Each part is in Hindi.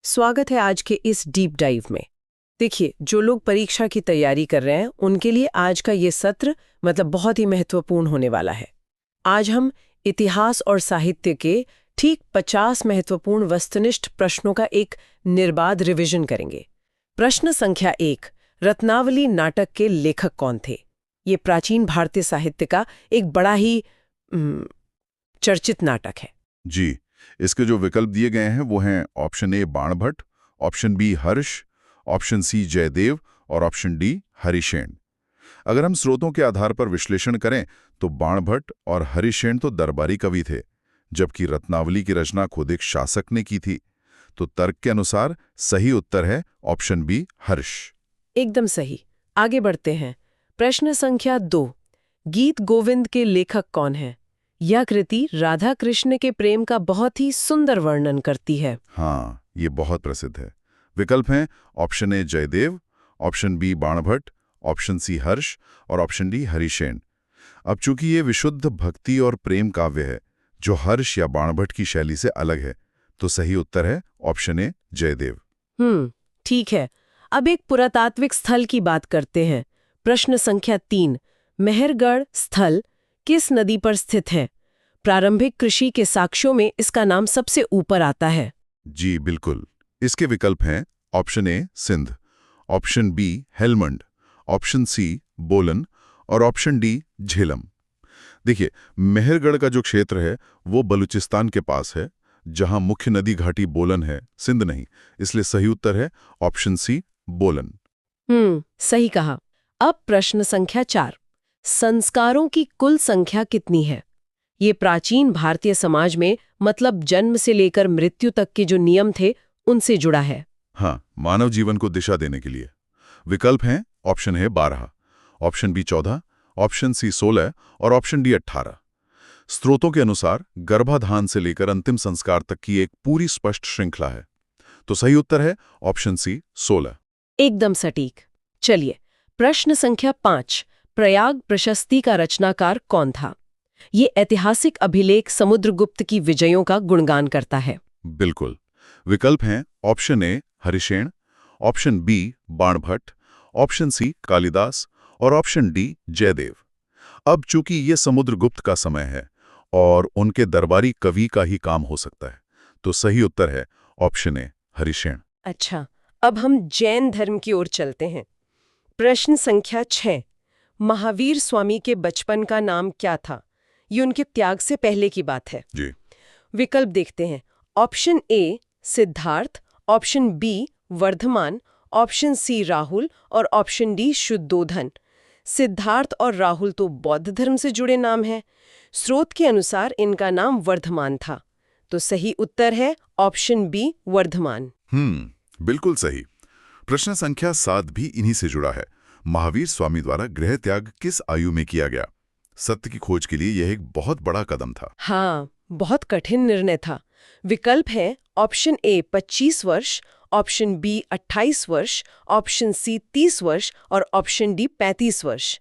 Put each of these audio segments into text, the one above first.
स्वागत है आज के इस डीप डाइव में। देखिए, जो लोग परीक्षा की तैयारी कर रहे हैं उनके लिए आज का ये सत्र बहुत ही महत्वपूर्ण होने वाला है। आज हम इतिहास और साहित्य के ठीक 50 महत्वपूर्ण वस्तुनिष्ठ प्रश्नों का एक निर्बाध रिवीजन करेंगे। प्रश्न संख्या 1, रत्नावली नाटक के लेखक कौन थे? ये प्राचीन भारतीय साहित्य का एक बड़ा ही चर्चित नाटक है। जी, इसके जो विकल्प दिए गए हैं वो हैं option A Banabhatta, option B Harsha, option C Jayadev और ऑप्शन डी हरिशेन। अगर हम स्रोतों के आधार पर विश्लेषण करें तो बाणभट्ट और हरिशेन तो दरबारी कवि थे, जबकि रत्नावली की रचना खुद एक शासक ने की थी। तो तर्क के अनुसार सही उत्तर है ऑप्शन बी हर्ष। एकदम सही। आगे बढ़ते हैं। प्रश्न संख्या 2, गीत गोविंद के लेखक कौन है? यह कृति राधा कृष्ण के प्रेम का बहुत ही सुंदर वर्णन करती है। हाँ, ये बहुत प्रसिद्ध है। विकल्प हैं option A Jaydev, option B Banabhatta, option C Harsha और ऑप्शन डी हरिशेन। अब चूंकि ये विशुद्ध भक्ति और प्रेम काव्य है जो हर्ष या बाणभट्ट की शैली से अलग है, तो सही उत्तर है ऑप्शन ए जयदेव। ठीक है। अब एक पुरातात्विक स्थल की बात करते हैं। प्रश्न संख्या 3, मेहरगढ़ स्थल किस नदी पर स्थित है? प्रारंभिक कृषि के साक्ष्यों में इसका नाम सबसे ऊपर आता है। जी बिल्कुल। इसके विकल्प हैं option A Sindh, option B Helmand, option C Bolan और ऑप्शन डी झेलम। देखिए, मेहरगढ़ का जो क्षेत्र है वो बलूचिस्तान के पास है, जहां मुख्य नदी घाटी बोलन है, सिंध नहीं। इसलिए सही उत्तर है ऑप्शन सी बोलन। सही कहा। अब प्रश्न संख्या 4, संस्कारों की कुल संख्या कितनी है? ये प्राचीन भारतीय समाज में जन्म से लेकर मृत्यु तक के जो नियम थे उनसे जुड़ा है। हाँ, मानव जीवन को दिशा देने के लिए। विकल्प हैं option A 12, option B 14, option C 16 और ऑप्शन डी 18। स्रोतों के अनुसार गर्भाधान से लेकर अंतिम संस्कार तक की एक पूरी स्पष्ट श्रृंखला है। तो सही उत्तर है ऑप्शन सी 16। एकदम सटीक। चलिए, प्रश्न संख्या 5, प्रयाग प्रशस्ति का रचनाकार कौन था? ये ऐतिहासिक अभिलेख समुद्रगुप्त की विजयों का गुणगान करता है। बिल्कुल। विकल्प हैं option A Harishena, option B Banabhatta, option C Kalidas और ऑप्शन डी जयदेव। अब चूंकि ये समुद्रगुप्त का समय है और उनके दरबारी कवि का ही काम हो सकता है, तो सही उत्तर है ऑप्शन ए हरिशेन। अच्छा, अब हम जैन धर्म की ओर चलते हैं। प्रश्न संख्या 6, महावीर स्वामी के बचपन का नाम क्या था? ये उनके त्याग से पहले की बात है। जी। विकल्प देखते हैं। Option A Siddhartha, option B Vardhaman, option C Rahul और ऑप्शन डी शुद्धोधन। सिद्धार्थ और राहुल तो बौद्ध धर्म से जुड़े नाम हैं। स्रोत के अनुसार इनका नाम वर्धमान था। तो सही उत्तर है ऑप्शन बी वर्धमान। बिल्कुल सही। प्रश्न संख्या 7 भी इन्हीं से जुड़ा है। महावीर स्वामी द्वारा गृह त्याग किस आयु में किया गया? सत्य की खोज के लिए यह एक बहुत बड़ा कदम था। हाँ, बहुत कठिन निर्णय था। विकल्प है ऑप्शन ए 25 वर्ष, ऑप्शन बी 28 वर्ष, ऑप्शन सी 30 वर्ष और ऑप्शन डी 35 वर्ष।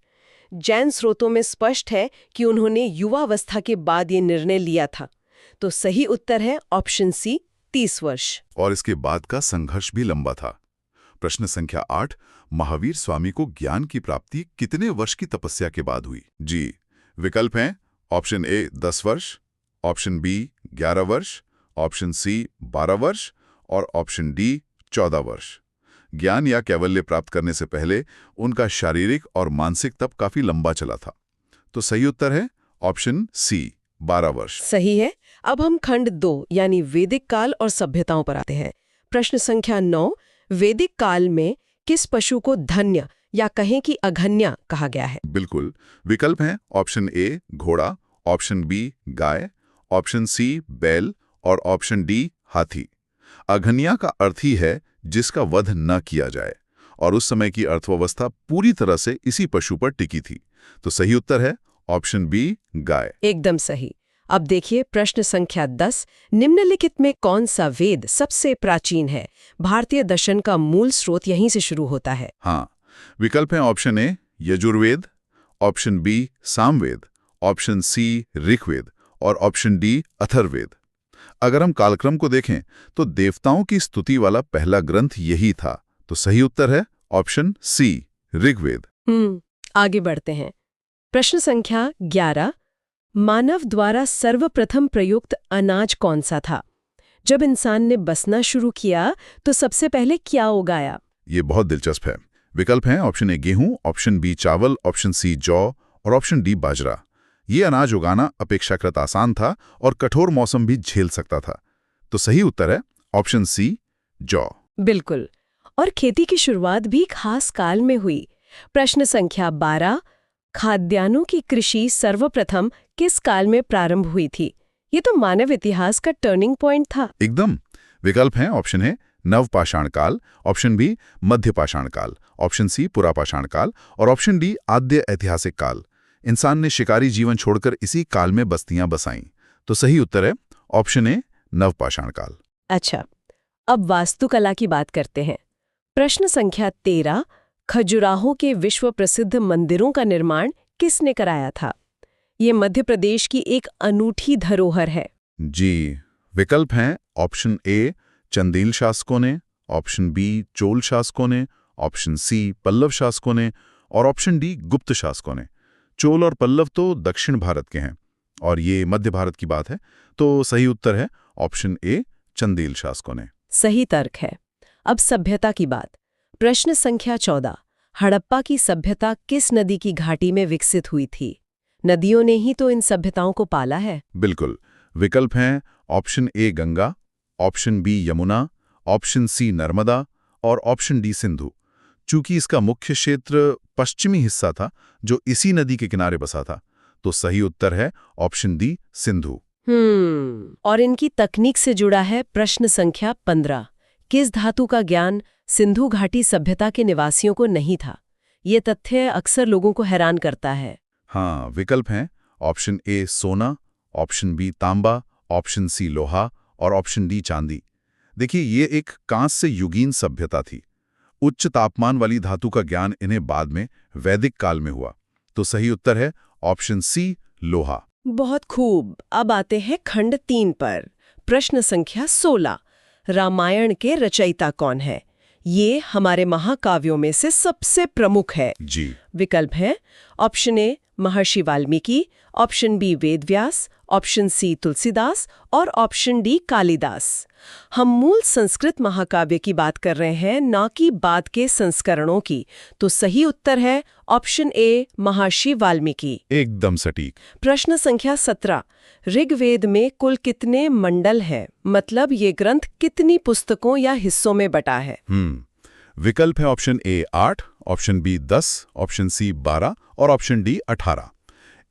जैन स्रोतों में स्पष्ट है कि उन्होंने युवावस्था के बाद ये निर्णय लिया था। तो सही उत्तर है ऑप्शन सी 30 वर्ष। और इसके बाद का संघर्ष भी लंबा था। प्रश्न संख्या 8, महावीर स्वामी को ज्ञान की प्राप्ति कितने वर्ष की तपस्या के बाद हुई? जी। विकल्प हैं ऑप्शन ए 10 वर्ष, ऑप्शन बी 11 वर्ष, ऑप्शन सी 12 वर्ष और ऑप्शन डी 14 वर्ष। ज्ञान या कैवल्य प्राप्त करने से पहले उनका शारीरिक और मानसिक तप काफी लंबा चला था। तो सही उत्तर है ऑप्शन सी 12 वर्ष। सही है। अब हम खंड 2 यानी वैदिक काल और सभ्यताओं पर आते हैं। प्रश्न संख्या 9, वैदिक काल में किस पशु को धन्य या कहें कि अघन्य कहा गया है? बिल्कुल। विकल्प हैं ऑप्शन ए घोड़ा, ऑप्शन बी गाय, ऑप्शन सी बैल और ऑप्शन डी हाथी। अघन्या का अर्थ ही है जिसका वध न किया जाए, और उस समय की अर्थव्यवस्था पूरी तरह से इसी पशु पर टिकी थी। तो सही उत्तर है ऑप्शन बी गाय। एकदम सही। अब देखिए प्रश्न संख्या 10, निम्नलिखित में कौन सा वेद सबसे प्राचीन है? भारतीय दर्शन का मूल स्रोत यहीं से शुरू होता है। हाँ, विकल्प हैं option A Yajurveda, option B Samaveda, option C Rigveda और ऑप्शन डी अथर्ववेद। अगर हम कालक्रम को देखें तो देवताओं की स्तुति वाला पहला ग्रंथ यही था। तो सही उत्तर है ऑप्शन सी, ऋग्वेद। आगे बढ़ते हैं। प्रश्न संख्या 11, मानव द्वारा सर्वप्रथम प्रयुक्त अनाज कौन सा था? जब इंसान ने बसना शुरू किया तो सबसे पहले क्या उगाया? ये बहुत दिलचस्प है। विकल्प हैं ऑप्शन ए गेहूं, ऑप्शन बी चावल, ऑप्शन सी जौ और ऑप्शन डी बाजरा। ये अनाज उगाना अपेक्षाकृत आसान था और कठोर मौसम भी झेल सकता था। तो सही उत्तर है ऑप्शन सी, जौ। बिल्कुल। और खेती की शुरुआत भी खास काल में हुई। प्रश्न संख्या 12, खाद्यान्नों की कृषि सर्वप्रथम किस काल में प्रारंभ हुई थी? ये तो मानव इतिहास का टर्निंग पॉइंट था। एकदम। विकल्प हैं ऑप्शन ए नवपाषाण काल, ऑप्शन बी मध्यपाषाण काल, ऑप्शन सी पुरापाषाण काल और ऑप्शन डी आद्य ऐतिहासिक काल। इंसान ने शिकारी जीवन छोड़कर इसी काल में बस्तियां बसाईं। तो सही उत्तर है ऑप्शन ए नवपाषाण काल। अच्छा, अब वास्तुकला की बात करते हैं। प्रश्न संख्या 13, खजुराहो के विश्व प्रसिद्ध मंदिरों का निर्माण किसने कराया था? ये मध्य प्रदेश की एक अनूठी धरोहर है। जी, विकल्प हैं ऑप्शन ए चंदेल शासकों ने, ऑप्शन बी चोल शासकों ने, ऑप्शन सी पल्लव शासकों ने और ऑप्शन डी गुप्त शासकों ने। चोल और पल्लव तो दक्षिण भारत के हैं और ये मध्य भारत की बात है। तो सही उत्तर है ऑप्शन ए चंदेल शासकों ने। सही तर्क है। अब सभ्यता की बात। प्रश्न संख्या 14, हड़प्पा की सभ्यता किस नदी की घाटी में विकसित हुई थी? नदियों ने ही तो इन सभ्यताओं को पाला है। बिल्कुल। विकल्प हैं option A Ganga, option B Yamuna, option C Narmada और ऑप्शन डी सिंधु। चूंकि इसका मुख्य क्षेत्र पश्चिमी हिस्सा था जो इसी नदी के किनारे बसा था, तो सही उत्तर है ऑप्शन डी सिंधु। और इनकी तकनीक से जुड़ा है प्रश्न संख्या 15, किस धातु का ज्ञान सिंधु घाटी सभ्यता के निवासियों को नहीं था? ये तथ्य अक्सर लोगों को हैरान करता है। हाँ, विकल्प हैं ऑप्शन ए सोना, ऑप्शन बी तांबा, ऑप्शन सी लोहा और ऑप्शन डी चांदी। देखिए, ये एक कांस्य युगीन सभ्यता थी। उच्च तापमान वाली धातु का ज्ञान इन्हें बाद में वैदिक काल में हुआ। तो सही उत्तर है ऑप्शन सी लोहा। बहुत खूब। अब आते हैं खंड 3 पर। प्रश्न संख्या 16, रामायण के रचयिता कौन है? ये हमारे महाकाव्यों में से सबसे प्रमुख है। जी। विकल्प हैं option A Maharishi Valmiki, option B Vedavyas, option C Tulsidas और ऑप्शन डी कालिदास। हम मूल संस्कृत महाकाव्य की बात कर रहे हैं, ना कि बाद के संस्करणों की। तो सही उत्तर है ऑप्शन ए महर्षि वाल्मीकि। एकदम सटीक। प्रश्न संख्या 17, ऋग्वेद में कुल कितने मंडल हैं? मतलब ये ग्रंथ कितनी पुस्तकों या हिस्सों में बटा है? विकल्प है option A 8, option B 10, option C 12 और ऑप्शन डी 18।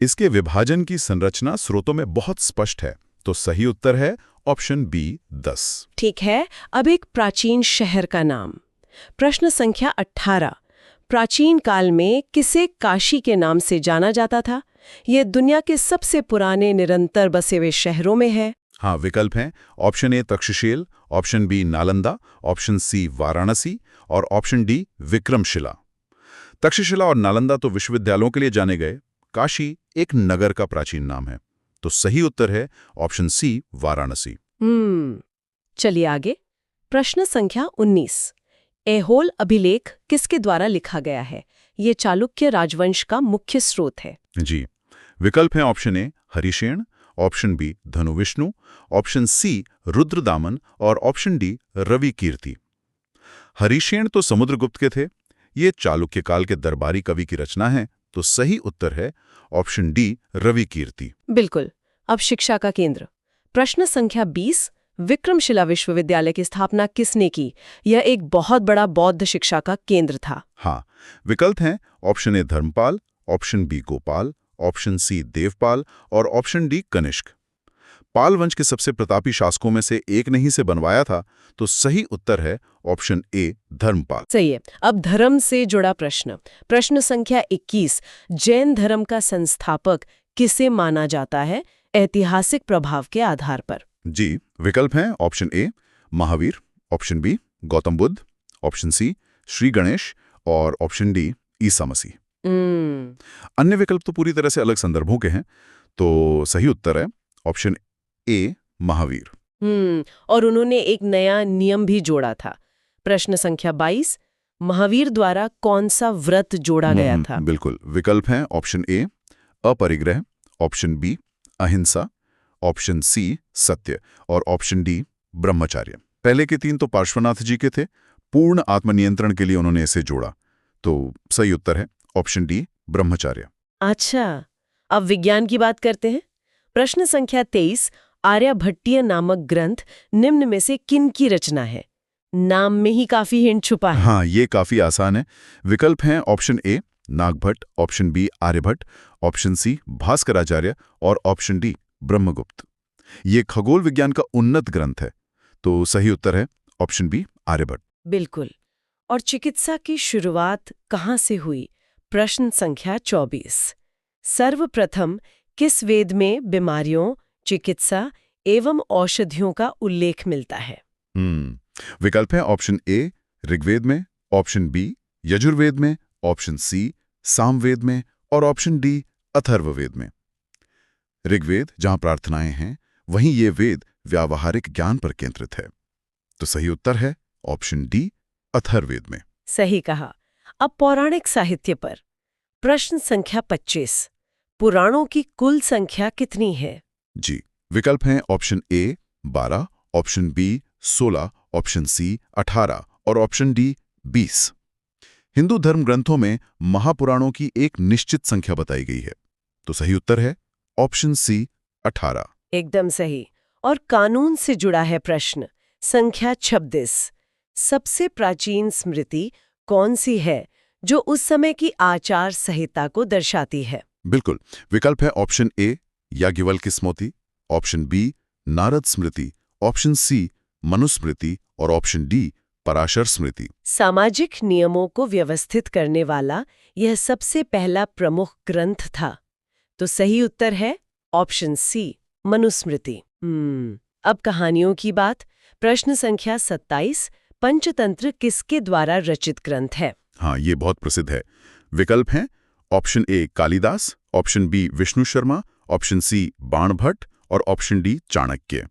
इसके विभाजन की संरचना स्रोतों में बहुत स्पष्ट है। तो सही उत्तर है ऑप्शन बी 10। ठीक है। अब एक प्राचीन शहर का नाम। प्रश्न संख्या 18, प्राचीन काल में किसे काशी के नाम से जाना जाता था? यह दुनिया के सबसे पुराने निरंतर बसे हुए शहरों में है। हाँ, विकल्प हैं option A Takshashila, option B Nalanda, option C Varanasi और ऑप्शन डी विक्रमशिला। तक्षशिला और नालंदा तो विश्वविद्यालयों के लिए जाने गए, काशी एक नगर का प्राचीन नाम है। तो सही उत्तर है ऑप्शन सी वाराणसी। चलिए आगे। प्रश्न संख्या 19, ऐहोल अभिलेख किसके द्वारा लिखा गया है? ये चालुक्य राजवंश का मुख्य स्रोत है। जी। विकल्प हैं option A Harishena, option B Dhanuvishnu, option C Rudradaman और ऑप्शन डी रवि कीर्ति। हरिशेन तो समुद्रगुप्त के थे। ये चालुक्य काल के दरबारी कवि की रचना है। तो सही उत्तर है ऑप्शन डी रवि कीर्ति। बिल्कुल। अब शिक्षा का केंद्र। प्रश्न संख्या 20, विक्रमशिला विश्वविद्यालय की स्थापना किसने की? यह एक बहुत बड़ा बौद्ध शिक्षा का केंद्र था। हाँ, विकल्प हैं option A Dharmapala, option B Gopala, option C Devapala और ऑप्शन डी कनिष्क। पाल वंश के सबसे प्रतापी शासकों में से एक ने ही से बनवाया था। तो सही उत्तर है ऑप्शन ए धर्मपाल। सही है। अब धर्म से जुड़ा प्रश्न। प्रश्न संख्या 21, जैन धर्म का संस्थापक किसे माना जाता है ऐतिहासिक प्रभाव के आधार पर? जी। विकल्प हैं option A Mahavir, option B Gautam Buddha, option C Shri Ganesh और ऑप्शन डी ईसा मसीह। अन्य विकल्प तो पूरी तरह से अलग संदर्भों के हैं। तो सही उत्तर है ऑप्शन ए महावीर। और उन्होंने एक नया नियम भी जोड़ा था। प्रश्न संख्या 22, महावीर द्वारा कौन सा व्रत जोड़ा गया था? बिल्कुल। विकल्प हैं ऑप्शन ए अपरिग्रह, ऑप्शन बी अहिंसा, ऑप्शन सी सत्य और ऑप्शन डी ब्रह्मचर्य। पहले के 3 तो पार्श्वनाथ जी के थे, पूर्ण आत्मनियंत्रण के लिए उन्होंने इसे जोड़ा। तो सही उत्तर है ऑप्शन डी ब्रह्मचर्य। अच्छा, अब विज्ञान की बात करते हैं। प्रश्न संख्या 23, आर्यभट्टीय नामक ग्रंथ निम्न में से किन की रचना है? नाम में ही काफी हिंट छुपा है। हाँ, ये काफी आसान है। विकल्प हैं option A Nagabhata, option B Aryabhata, option C Bhaskaracharya और ऑप्शन डी ब्रह्मगुप्त। ये खगोल विज्ञान का उन्नत ग्रंथ है, तो सही उत्तर है ऑप्शन बी आर्यभट्ट। बिल्कुल। और चिकित्सा की शुरुआत कहाँ से हुई? प्रश्न संख्या 24, सर्वप्रथम किस वेद में बीमारियों, चिकित्सा एवं औषधियों का उल्लेख मिलता है? विकल्प है ऑप्शन ए ऋग्वेद में, ऑप्शन बी यजुर्वेद में, ऑप्शन सी सामवेद में और ऑप्शन डी अथर्ववेद में। ऋग्वेद जहां प्रार्थनाएं हैं, वहीं ये वेद व्यावहारिक ज्ञान पर केंद्रित है, तो सही उत्तर है ऑप्शन डी अथर्ववेद में। सही कहा। अब पौराणिक साहित्य पर प्रश्न संख्या 25, पुराणों की कुल संख्या कितनी है? जी, विकल्प हैं option A 12, option B 16, option C 18 और ऑप्शन डी 20। हिंदू धर्म ग्रंथों में महापुराणों की एक निश्चित संख्या बताई गई है, तो सही उत्तर है ऑप्शन सी 18। एकदम सही। और कानून से जुड़ा है प्रश्न संख्या 26, सबसे प्राचीन स्मृति कौन सी है जो उस समय की आचार संहिता को दर्शाती है? बिल्कुल। विकल्प है option A Yajnavalkya Smriti, option B Narada Smriti, option C Manusmriti और ऑप्शन डी पराशर स्मृति। सामाजिक नियमों को व्यवस्थित करने वाला यह सबसे पहला प्रमुख ग्रंथ था, तो सही उत्तर है ऑप्शन सी मनुस्मृति। अब कहानियों की बात। प्रश्न संख्या 27, पंचतंत्र किसके द्वारा रचित ग्रंथ है? हाँ, ये बहुत प्रसिद्ध है। विकल्प हैं option A Kalidas, option B Vishnu Sharma, option C Banabhatta और ऑप्शन डी चाणक्य।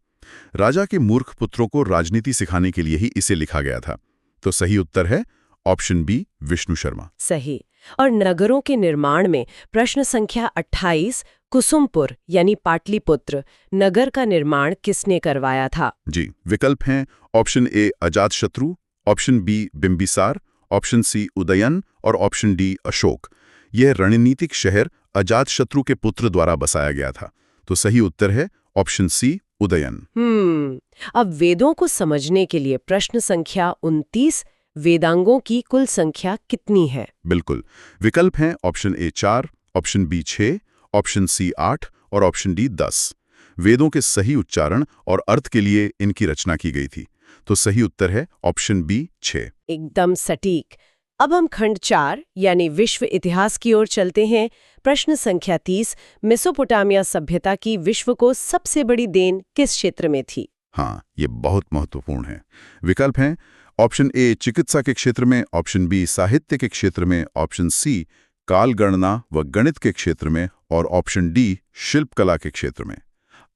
राजा के मूर्ख पुत्रों को राजनीति सिखाने के लिए ही इसे लिखा गया था, तो सही उत्तर है ऑप्शन बी विष्णु शर्मा। सही। और नगरों के निर्माण में प्रश्न संख्या 28, कुसुमपुर यानी पाटलिपुत्र नगर का निर्माण किसने करवाया था? जी, विकल्प हैं option A Ajatashatru, option B Bimbisara, option C Udayan और ऑप्शन डी अशोक। यह रणनीतिक शहर अजातशत्रु के पुत्र द्वारा बसाया गया था, तो सही उत्तर है ऑप्शन सी उदयन। अब वेदों को समझने के लिए प्रश्न संख्या 29, वेदांगों की कुल संख्या कितनी है? बिल्कुल। विकल्प हैं option A 4, option B 6, option C 8 और ऑप्शन डी 10। वेदों के सही उच्चारण और अर्थ के लिए इनकी रचना की गई थी, तो सही उत्तर है ऑप्शन बी 6। एकदम सटीक। अब हम खंड 4 यानी विश्व इतिहास की ओर चलते हैं। प्रश्न संख्या 30, मेसोपोटामिया सभ्यता की विश्व को सबसे बड़ी देन किस क्षेत्र में थी? हाँ, ये बहुत महत्वपूर्ण है। विकल्प हैं ऑप्शन ए चिकित्सा के क्षेत्र में, ऑप्शन बी साहित्य के क्षेत्र में, ऑप्शन सी काल गणना व गणित के क्षेत्र में और ऑप्शन डी शिल्पकला के क्षेत्र में।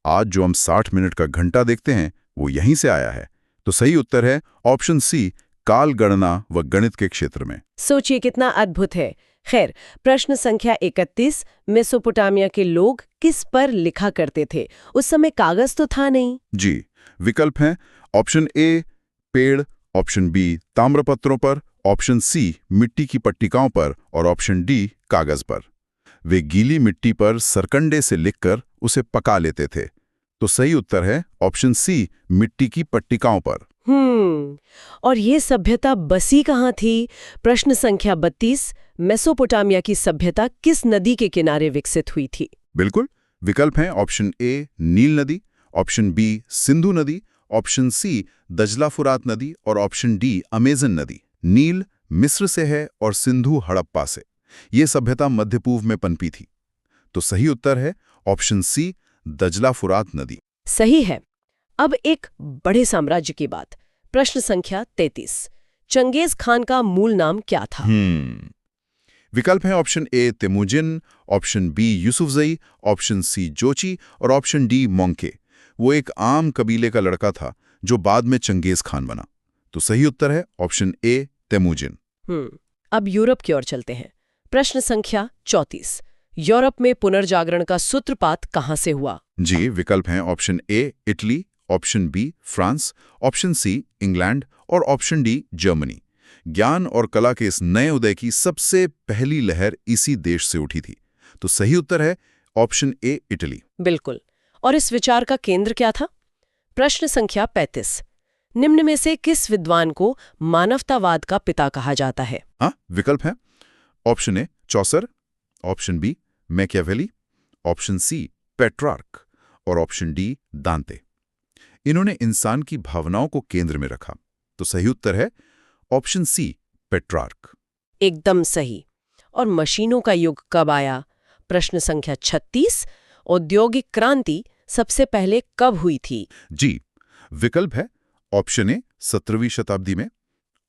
आज जो हम 60 मिनट का घंटा देखते हैं, वो यहीं से आया है, तो सही उत्तर है ऑप्शन सी काल गणना व गणित के क्षेत्र में। सोचिए कितना अद्भुत है। खैर, प्रश्न संख्या 31, मेसोपोटामिया के लोग किस पर लिखा करते थे? उस समय कागज तो था नहीं। जी, विकल्प हैं ऑप्शन ए पेड़, ऑप्शन बी ताम्रपत्रों पर, ऑप्शन सी मिट्टी की पट्टिकाओं पर और ऑप्शन डी कागज पर। वे गीली मिट्टी पर सरकंडे से लिखकर उसे पका लेते थे, तो सही उत्तर है ऑप्शन सी मिट्टी की पट्टिकाओं पर। और ये सभ्यता बसी कहाँ थी? प्रश्न संख्या 32, मेसोपोटामिया की सभ्यता किस नदी के किनारे विकसित हुई थी? बिल्कुल। विकल्प हैं ऑप्शन ए नील नदी, ऑप्शन बी सिंधु नदी, ऑप्शन सी दजला फुरात नदी और ऑप्शन डी अमेजन नदी। नील मिस्र से है और सिंधु हड़प्पा से। ये सभ्यता मध्य पूर्व में पनपी थी, तो सही उत्तर है ऑप्शन सी दजला फुरात नदी। सही है। अब एक बड़े साम्राज्य की बात। प्रश्न संख्या 33, चंगेज खान का मूल नाम क्या था? विकल्प हैं option A Temujin, option B Yusufzai, option C Jochi और ऑप्शन डी मोंके। वो एक आम कबीले का लड़का था जो बाद में चंगेज खान बना। तो सही उत्तर है ऑप्शन ए, तेमुजिन। अब यूरोप की ओर चलते हैं। प्रश्न संख्या 34। यूरोप में पुनर्जागरण का सूत्रपात कहां से हुआ? जी, विकल्प हैं option A, Italy, option B, France, option C, England और ऑप्शन डी, जर्मनी। ज्ञान और कला के इस नए उदय की सबसे पहली लहर इसी देश से उठी थी। तो सही उत्तर है ऑप्शन ए, इटली। बिल्कुल। और इस विचार का केंद्र क्या था? प्रश्न संख्या 35। निम्न में से किस विद्वान को मानवतावाद का पिता कहा जाता है? हाँ, विकल्प है option A, Chaucer, option B, Machiavelli, option C, Petrarch और ऑप्शन डी, दांते। इन्होंने इंसान की भावनाओं को केंद्र में रखा। तो सही उत्तर है ऑप्शन सी, पेट्रार्क। एकदम सही। और मशीनों का युग कब आया? प्रश्न संख्या 36। औद्योगिक क्रांति सबसे पहले कब हुई थी? जी, विकल्प है ऑप्शन ए, 17वीं शताब्दी में,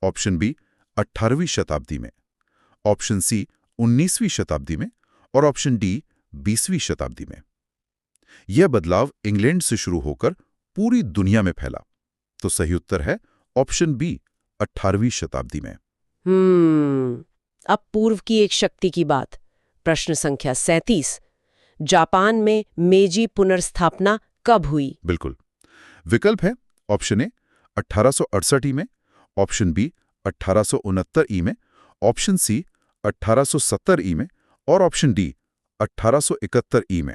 ऑप्शन बी, 18वीं शताब्दी में, ऑप्शन सी, 19वीं शताब्दी में और ऑप्शन डी, 20वीं शताब्दी में। यह बदलाव इंग्लैंड से शुरू होकर पूरी दुनिया में फैला। तो सही उत्तर है ऑप्शन बी, 18वीं शताब्दी में। अब पूर्व की एक शक्ति की बात। प्रश्न संख्या 37। जापान में मेजी पुनर्स्थापना कब हुई? बिल्कुल। विकल्प है ऑप्शन ए, 1868 ई में, ऑप्शन बी, 1869 ई में, ऑप्शन सी, 1870 ई में और ऑप्शन डी, 1871 ई में।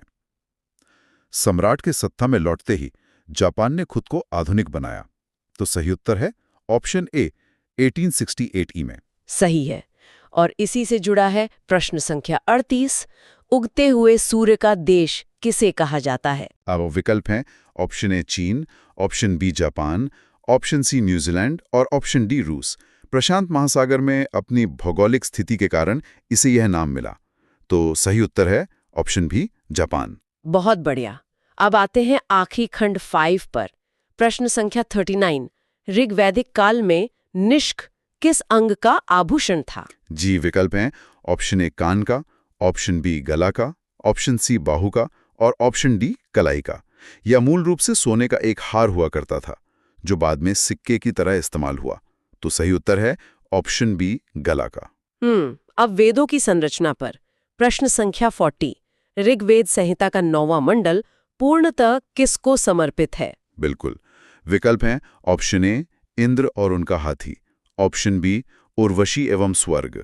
सम्राट के सत्ता में लौटते ही जापान ने खुद को आधुनिक बनाया। तो सही उत्तर है ऑप्शन ए, 1868 ई में। सही है। और इसी से जुड़ा है प्रश्न संख्या 38। उगते हुए सूर्य का देश किसे कहा जाता है? अब विकल्प हैं ऑप्शन ए, चीन, option B, Japan, option C, New Zealand और ऑप्शन डी, रूस। प्रशांत महासागर में अपनी भौगोलिक स्थिति के कारण इसे यह नाम मिला। तो सही उत्तर है ऑप्शन बी, जापान। बहुत बढ़िया। अब आते हैं आखिरी खंड 5 पर। प्रश्न संख्या 39। ऋग्वैदिक काल में निष्क किस अंग का आभूषण था? जी, विकल्प हैं ऑप्शन ए, कान का, ऑप्शन बी, गला का, ऑप्शन सी, बाहु का और ऑप्शन डी, कलाई का। यह मूल रूप से सोने का एक हार हुआ करता था जो बाद में सिक्के की तरह इस्तेमाल हुआ। तो सही उत्तर है ऑप्शन बी, गला का। अब वेदों की संरचना पर। प्रश्न संख्या 40। ऋग्वेद संहिता का 9वां मंडल पूर्णतः किसको समर्पित है? बिल्कुल। विकल्प हैं ऑप्शन ए, इंद्र और उनका हाथी, ऑप्शन बी, उर्वशी एवं स्वर्ग,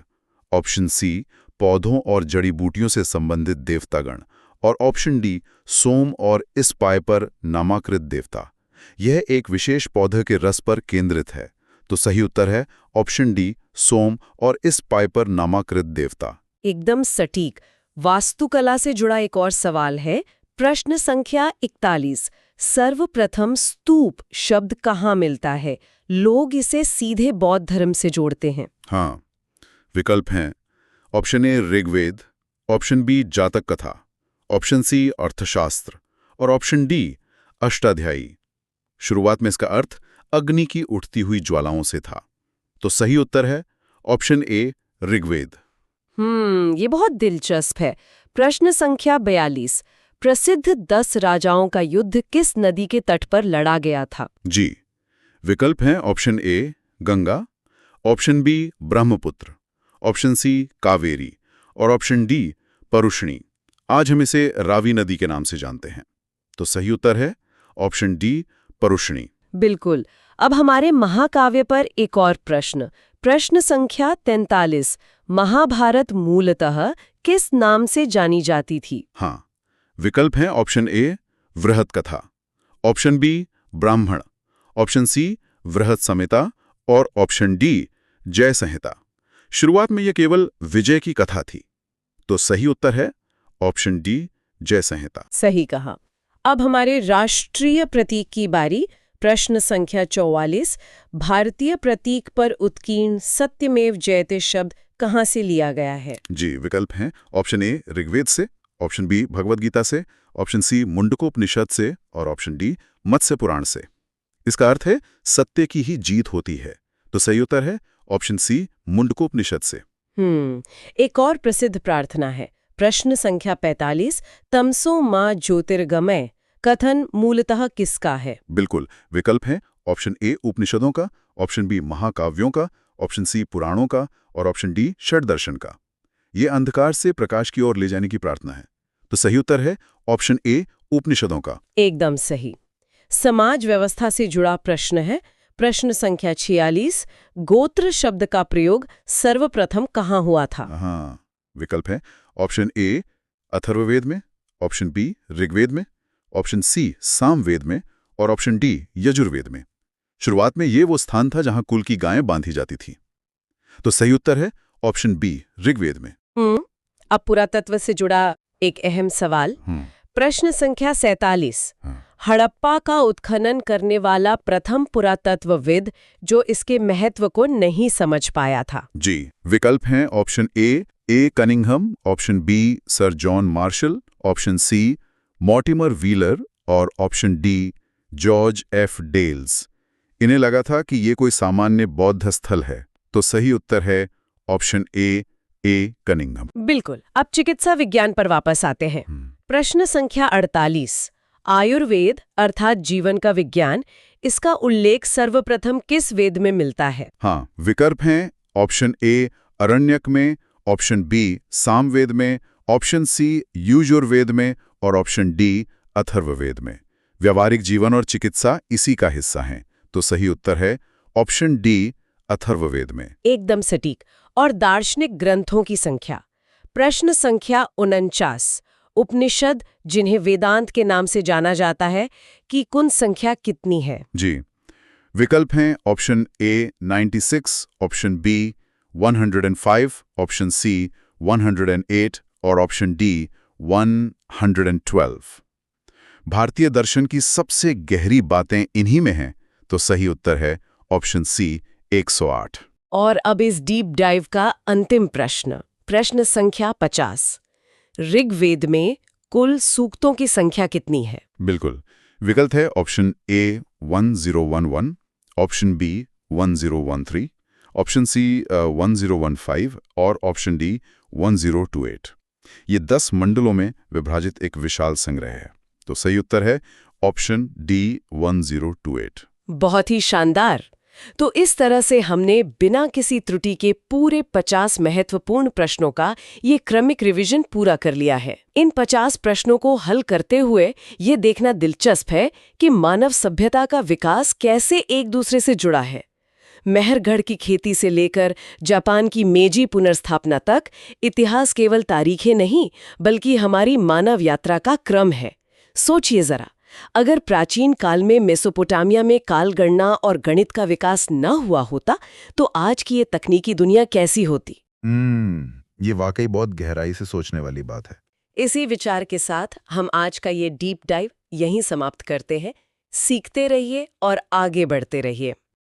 ऑप्शन सी, पौधों और जड़ी बूटियों से संबंधित देवतागण और ऑप्शन डी, सोम और इस पाए पर नामाकृत देवता। यह एक विशेष पौधे के रस पर केंद्रित है। तो सही उत्तर है ऑप्शन डी, सोम और इस पाए पर नामाकृत देवता। एकदम सटीक। वास्तुकला से जुड़ा एक और सवाल है। प्रश्न संख्या 41। सर्वप्रथम स्तूप शब्द कहाँ मिलता है? लोग इसे सीधे बौद्ध धर्म से जोड़ते हैं। हाँ, विकल्प हैं option A, Rigveda, option B, Jataka Katha, option C, अर्थशास्त्र और ऑप्शन डी, अष्टाध्यायी। शुरुआत में इसका अर्थ अग्नि की उठती हुई ज्वालाओं से था। तो सही उत्तर है ऑप्शन ए, ऋग्वेद। ये बहुत दिलचस्प है। प्रश्न संख्या 42। प्रसिद्ध 10 राजाओं का युद्ध किस नदी के तट पर लड़ा गया था? जी, विकल्प हैं option A, Ganga, option B, Brahmaputra, option C, Kaveri और ऑप्शन डी, परुष्णी। आज हम इसे रावी नदी के नाम से जानते हैं। तो सही उत्तर है ऑप्शन डी, परुष्णी। बिल्कुल। अब हमारे महाकाव्य पर एक और प्रश्न। प्रश्न संख्या 43। महाभारत मूलतः किस नाम से जानी जाती थी? हाँ, विकल्प हैं ऑप्शन ए, वृहत कथा, ऑप्शन बी, ब्राह्मण, ऑप्शन सी, वृहत संहिता और ऑप्शन डी, जय संहिता। शुरुआत में यह केवल विजय की कथा थी। तो सही उत्तर है ऑप्शन डी, जय संहिता। सही कहा। अब हमारे राष्ट्रीय प्रतीक की बारी। प्रश्न संख्या 44। भारतीय प्रतीक पर उत्कीर्ण सत्यमेव जयते शब्द कहाँ से लिया गया है? जी, विकल्प हैं ऑप्शन ए, ऋग्वेद से, ऑप्शन बी, भगवद गीता से, ऑप्शन सी, मुंडकोपनिषद से और ऑप्शन डी, मत्स्य पुराण से। इसका अर्थ है सत्य की ही जीत होती है। तो सही उत्तर है ऑप्शन सी, मुंडकोपनिषद से। एक और प्रसिद्ध प्रार्थना है। प्रश्न संख्या 45। तमसो मां ज्योतिर्गमय कथन मूलतः किसका है? बिल्कुल, विकल्प हैं ऑप्शन ए उपनिषदों का, ऑप्शन बी महाकाव्यों का, ऑप्शन सी पुराणों का और ऑप्शन डी षड्दर्शन का। ये अंधकार से प्रकाश की ओर ले जाने की प्रार्थना है। तो सही उत्तर है ऑप्शन ए उपनिषदों का। एकदम सही। समाज व्यवस्था से जुड़ा प्रश्न है। प्रश्न संख्या 46। गोत्र शब्द का प्रयोग सर्वप्रथम कहाँ हुआ था? हाँ, विकल्प है ऑप्शन ए अथर्ववेद में, ऑप्शन बी ऋग्वेद में, ऑप्शन सी सामवेद में और ऑप्शन डी यजुर्वेद में। शुरुआत में ये वो स्थान था जहां कुल की गायें बांधी जाती थी। तो सही उत्तर है ऑप्शन बी ऋग्वेद में। अब पुरातत्व से जुड़ा एक अहम सवाल। प्रश्न संख्या 47। हड़प्पा का उत्खनन करने वाला प्रथम पुरातत्वविद जो इसके महत्व को नहीं समझ पाया था। जी, विकल्प हैं option A Cunningham, option B sir John Marshall, option C Mortimer Wheeler और option D George F Dales. इन्हें लगा था कि ये कोई सामान्य बौद्ध स्थल है। तो सही उत्तर है ऑप्शन ए कनिंघम। बिल्कुल। अब चिकित्सा विज्ञान पर वापस आते हैं। प्रश्न संख्या 48। आयुर्वेद अर्थात जीवन का विज्ञान, इसका उल्लेख सर्वप्रथम किस वेद में मिलता है? हाँ, विकल्प हैं ऑप्शन ए अरण्यक में, ऑप्शन बी सामवेद में, ऑप्शन सी यजुर्वेद में और ऑप्शन डी अथर्ववेद में। व्यावहारिक जीवन और चिकित्सा इसी का हिस्सा हैं। तो सही उत्तर है ऑप्शन डी अथर्ववेद में। एकदम सटीक। और दार्शनिक ग्रंथों की संख्या। प्रश्न संख्या 49। उपनिषद जिन्हें वेदांत के नाम से जाना जाता है की कुल संख्या कितनी है? जी, विकल्प हैं option A 96, option B 105, option C 108 और ऑप्शन डी 112। भारतीय दर्शन की सबसे गहरी बातें इन्हीं में हैं। तो सही उत्तर है ऑप्शन सी 108। और अब इस डीप डाइव का अंतिम प्रश्न, प्रश्न संख्या 50। ऋग्वेद में कुल सूक्तों की संख्या कितनी है? बिल्कुल, विकल्प है option A 1011, option B 1013, option C 1015 और ऑप्शन डी 1028। ये 10 मंडलों में विभाजित एक विशाल संग्रह है। तो सही उत्तर है ऑप्शन डी 1028। बहुत ही शानदार। तो इस तरह से हमने बिना किसी त्रुटि के पूरे 50 महत्वपूर्ण प्रश्नों का ये क्रमिक रिवीजन पूरा कर लिया है। इन 50 प्रश्नों को हल करते हुए ये देखना दिलचस्प है कि मानव सभ्यता का विकास कैसे एक दूसरे से जुड़ा है। मेहरगढ़ की खेती से लेकर जापान की मेजी पुनर्स्थापना तक इतिहास केवल तारीखें नहीं बल्कि हमारी मानव यात्रा का क्रम है। सोचिए जरा, अगर प्राचीन काल में मेसोपोटामिया में काल गणना और गणित का विकास न हुआ होता तो आज की ये तकनीकी दुनिया कैसी होती? ये वाकई बहुत गहराई से सोचने वाली बात है। इसी विचार के साथ हम आज का ये डीप डाइव यहीं समाप्त करते हैं। सीखते रहिए और आगे बढ़ते रहिए।